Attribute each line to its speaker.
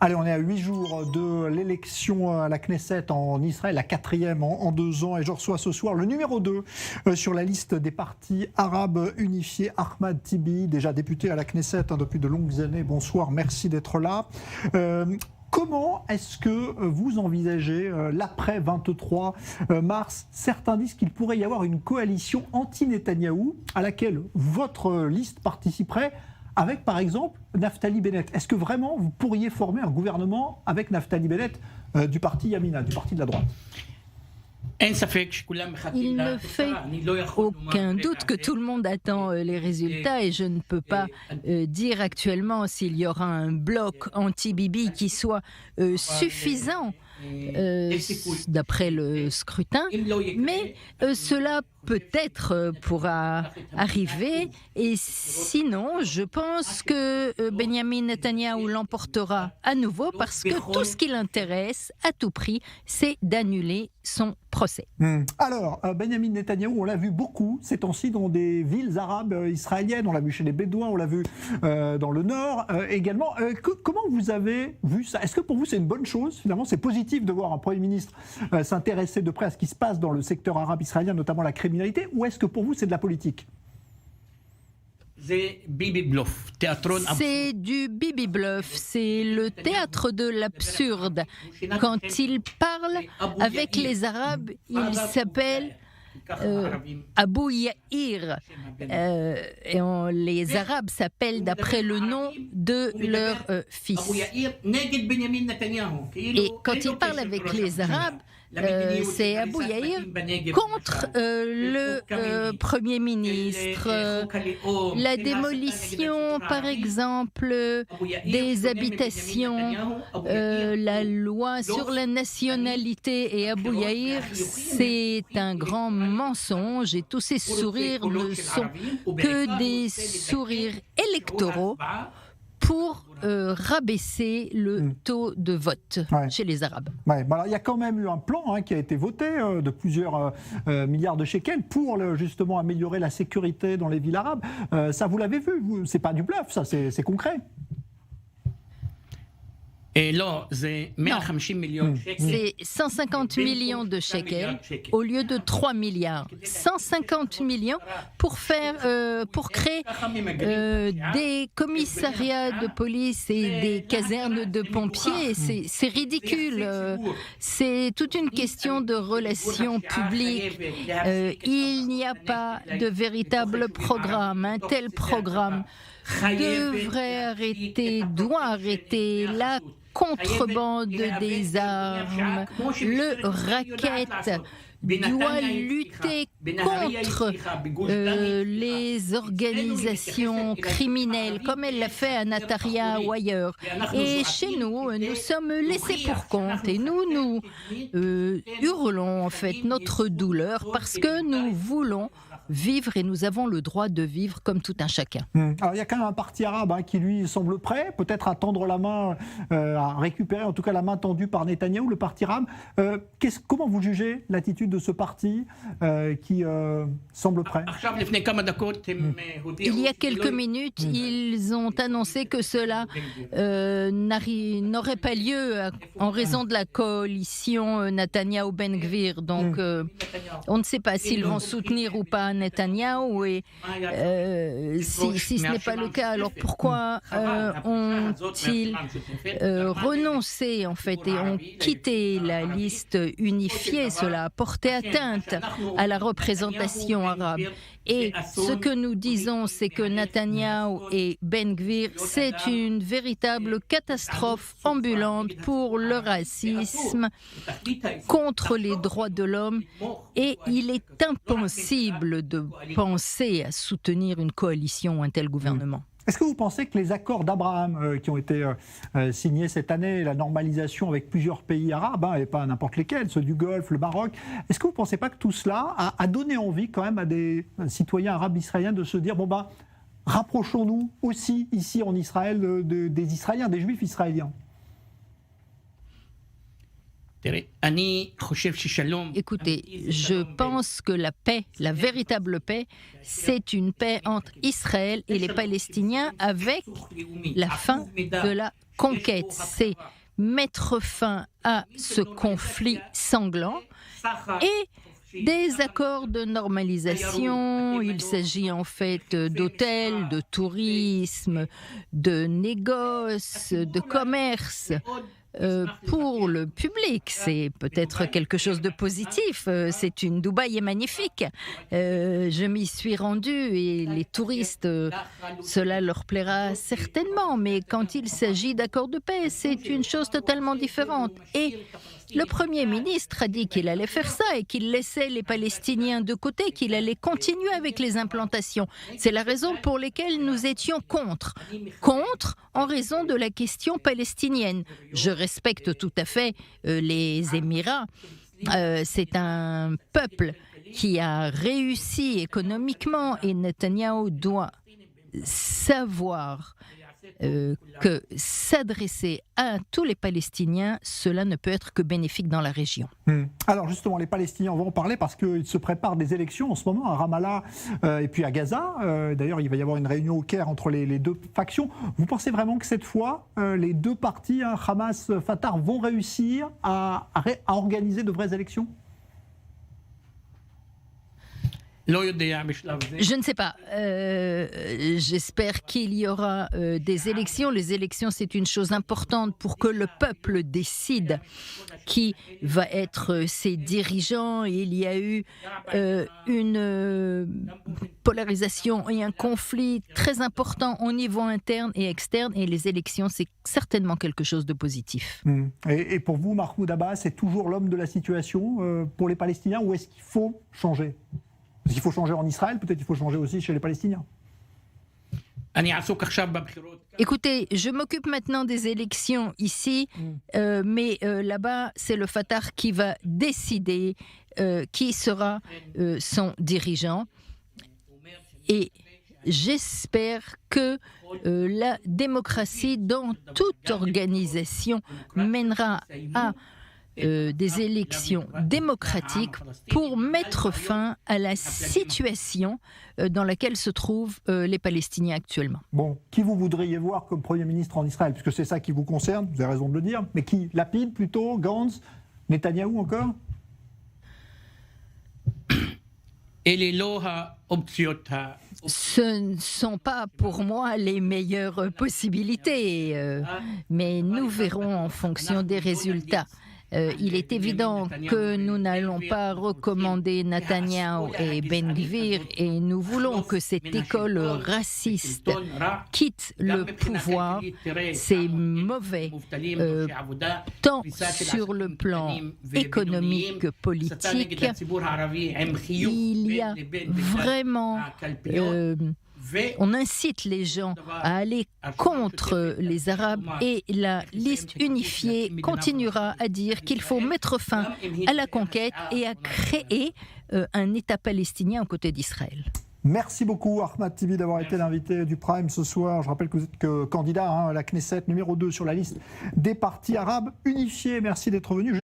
Speaker 1: Allez, on est à 8 jours de l'élection à la Knesset en Israël, la 4e en 2 ans. Et je reçois ce soir le numéro 2 sur la liste des partis arabes unifiés, Ahmad Tibi, déjà député à la Knesset depuis de longues années. Bonsoir, merci d'être là. Comment est-ce que vous envisagez l'après 23 mars? Certains disent qu'il pourrait y avoir une coalition anti-Netanyahou à laquelle votre liste participerait avec, par exemple, Naftali Bennett. Est-ce que vraiment vous pourriez former un gouvernement avec Naftali Bennett du parti Yamina, du parti de la droite?
Speaker 2: Il ne fait aucun doute que tout le monde attend les résultats et je ne peux pas dire actuellement s'il y aura un bloc anti-Bibi qui soit suffisant d'après le scrutin, mais cela peut-être pourra arriver et sinon je pense que Benjamin Netanyahou l'emportera à nouveau parce que tout ce qui l'intéresse à tout prix c'est d'annuler son procès.
Speaker 1: Alors, Benjamin Netanyahou, on l'a vu beaucoup ces temps-ci dans des villes arabes israéliennes, on l'a vu chez les Bédouins, on l'a vu dans le Nord également. Comment vous avez vu ça? Est-ce que pour vous c'est une bonne chose? Finalement, c'est positif de voir un Premier ministre s'intéresser de près à ce qui se passe dans le secteur arabe israélien, notamment la criminalité, ou est-ce que pour vous c'est de la politique?
Speaker 2: C'est du Bibi Bluff, c'est le théâtre de l'absurde. Quand il parle avec les Arabes, il s'appelle Abou Yair. Les Arabes s'appellent d'après le nom de leur fils. Et quand il parle avec les Arabes, c'est Abou Yair contre le Premier ministre. La démolition, par exemple, des habitations, la loi sur la nationalité et Abou Yair, c'est un grand mensonge et tous ces sourires ne sont que des sourires électoraux pour rabaisser le taux de vote chez les Arabes.
Speaker 1: Alors, il y a quand même eu un plan qui a été voté de plusieurs milliards de shekels pour justement améliorer la sécurité dans les villes arabes. Ça, vous l'avez vu, c'est pas du bluff, ça, c'est concret.
Speaker 2: Non, c'est 150 millions de shekels au lieu de 3 milliards. 150 millions pour créer des commissariats de police et des casernes de pompiers. C'est ridicule. C'est toute une question de relations publiques. Il n'y a pas de véritable programme. Un tel programme doit arrêter la contrebande des armes, le racket doit lutter contre les organisations criminelles, comme elle l'a fait à Nataria ou ailleurs. Et chez nous, nous sommes laissés pour compte et nous hurlons en fait notre douleur parce que nous voulons vivre et nous avons le droit de vivre comme tout un chacun.
Speaker 1: Alors il y a quand même un parti arabe qui lui semble prêt, peut-être à tendre la main, à récupérer en tout cas la main tendue par Netanyahou, le parti arabe. Comment vous jugez l'attitude de ce parti qui semble prêt?
Speaker 2: Il y a quelques minutes, ils ont annoncé que cela n'aurait pas lieu en raison de la coalition Netanyahou-Ben Gvir. Donc on ne sait pas s'ils vont soutenir ou pas Netanyahou et si ce n'est pas le cas, alors pourquoi ont-ils renoncé en fait et ont quitté la liste unifiée? Cela a porté atteinte à la représentation arabe. Et ce que nous disons, c'est que Netanyahou et Ben Gvir, c'est une véritable catastrophe ambulante pour le racisme, contre les droits de l'homme, et il est impossible de penser à soutenir une coalition ou un tel gouvernement.
Speaker 1: Est-ce que vous pensez que les accords d'Abraham qui ont été signés cette année, la normalisation avec plusieurs pays arabes, et pas n'importe lesquels, ceux du Golfe, le Maroc, est-ce que vous ne pensez pas que tout cela a donné envie quand même à des citoyens arabes israéliens de se dire, rapprochons-nous aussi ici en Israël des Israéliens, des Juifs israéliens?
Speaker 2: Écoutez, je pense que la paix, la véritable paix, c'est une paix entre Israël et les Palestiniens avec la fin de la conquête. C'est mettre fin à ce conflit sanglant et des accords de normalisation. Il s'agit en fait d'hôtels, de tourisme, de négoces, de commerce. Pour le public, c'est peut-être quelque chose de positif. C'est une Dubaï est magnifique. Je m'y suis rendue et les touristes, cela leur plaira certainement. Mais quand il s'agit d'accords de paix, c'est une chose totalement différente. Et le Premier ministre a dit qu'il allait faire ça et qu'il laissait les Palestiniens de côté, qu'il allait continuer avec les implantations. C'est la raison pour laquelle nous étions contre. Contre en raison de la question palestinienne. Je respecte tout à fait les Émirats. C'est un peuple qui a réussi économiquement et Netanyahou doit savoir que s'adresser à tous les Palestiniens, cela ne peut être que bénéfique dans la région.
Speaker 1: Alors justement, les Palestiniens, on va en parler parce qu'ils se préparent des élections en ce moment à Ramallah et puis à Gaza. D'ailleurs, il va y avoir une réunion au Caire entre les deux factions. Vous pensez vraiment que cette fois, les deux partis, Hamas, Fatah, vont réussir à organiser de vraies élections ?
Speaker 2: Je ne sais pas. J'espère qu'il y aura des élections. Les élections, c'est une chose importante pour que le peuple décide qui va être ses dirigeants. Il y a eu une polarisation et un conflit très important au niveau interne et externe. Et les élections, c'est certainement quelque chose de positif.
Speaker 1: Et pour vous, Mahmoud Abbas, c'est toujours l'homme de la situation pour les Palestiniens ou est-ce qu'il faut changer ? Parce qu'il faut changer en Israël, peut-être qu'il faut changer aussi chez les Palestiniens.
Speaker 2: Écoutez, je m'occupe maintenant des élections ici, mais là-bas, c'est le Fatah qui va décider qui sera son dirigeant. Et j'espère que la démocratie dans toute organisation mènera à des élections démocratiques pour mettre fin à la situation dans laquelle se trouvent les Palestiniens actuellement.
Speaker 1: Bon, qui vous voudriez voir comme Premier ministre en Israël ? Puisque c'est ça qui vous concerne, vous avez raison de le dire. Mais qui ? Lapid plutôt ? Gantz ? Netanyahou encore ?
Speaker 2: Ce ne sont pas pour moi les meilleures possibilités, mais nous verrons en fonction des résultats. Il est évident que nous n'allons pas recommander Netanyahou et Ben Gvir et nous voulons que cette école raciste quitte le pouvoir. C'est mauvais, tant sur le plan économique, politique. Il y a vraiment... on incite les gens à aller contre les Arabes et la liste unifiée continuera à dire qu'il faut mettre fin à la conquête et à créer un État palestinien aux côtés d'Israël.
Speaker 1: Merci beaucoup Ahmad Tibi d'avoir été l'invité du Prime ce soir. Je rappelle que vous êtes candidat à la Knesset numéro 2 sur la liste des partis arabes unifiés. Merci d'être venu.